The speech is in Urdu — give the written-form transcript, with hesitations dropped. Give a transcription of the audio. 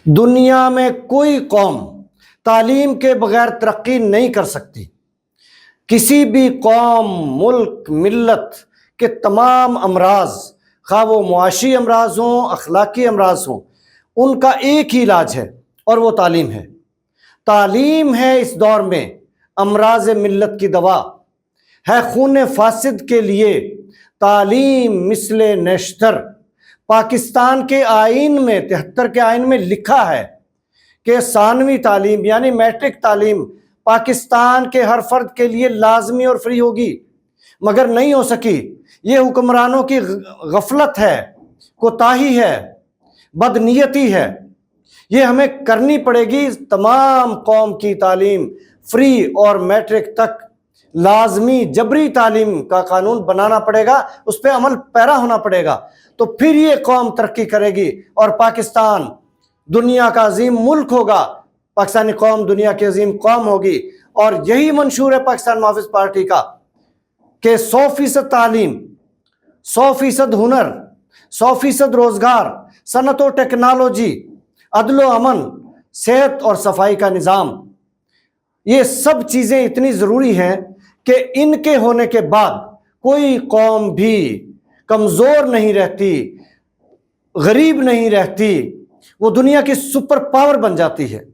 دنیا میں کوئی قوم تعلیم کے بغیر ترقی نہیں کر سکتی۔ کسی بھی قوم، ملک، ملت کے تمام امراض، خواہ وہ معاشی امراض ہوں، اخلاقی امراض ہوں، ان کا ایک ہی علاج ہے اور وہ تعلیم ہے۔ تعلیم ہے اس دور میں امراض ملت کی دوا، ہے خون فاسد کے لیے تعلیم مثل نشتر۔ پاکستان کے آئین میں 73 کے آئین میں لکھا ہے کہ ثانوی تعلیم یعنی میٹرک تعلیم پاکستان کے ہر فرد کے لیے لازمی اور فری ہوگی، مگر نہیں ہو سکی۔ یہ حکمرانوں کی غفلت ہے، کوتاہی ہے، بدنیتی ہے۔ یہ ہمیں کرنی پڑے گی۔ تمام قوم کی تعلیم فری اور میٹرک تک لازمی جبری تعلیم کا قانون بنانا پڑے گا، اس پہ عمل پیرا ہونا پڑے گا، تو پھر یہ قوم ترقی کرے گی اور پاکستان دنیا کا عظیم ملک ہوگا، پاکستانی قوم دنیا کی عظیم قوم ہوگی۔ اور یہی منشور ہے پاکستان محافظ پارٹی کا کہ 100% تعلیم، 100% ہنر، 100% روزگار، صنعت و ٹیکنالوجی، عدل و امن، صحت اور صفائی کا نظام، یہ سب چیزیں اتنی ضروری ہیں کہ ان کے ہونے کے بعد کوئی قوم بھی کمزور نہیں رہتی، غریب نہیں رہتی، وہ دنیا کی سپر پاور بن جاتی ہے۔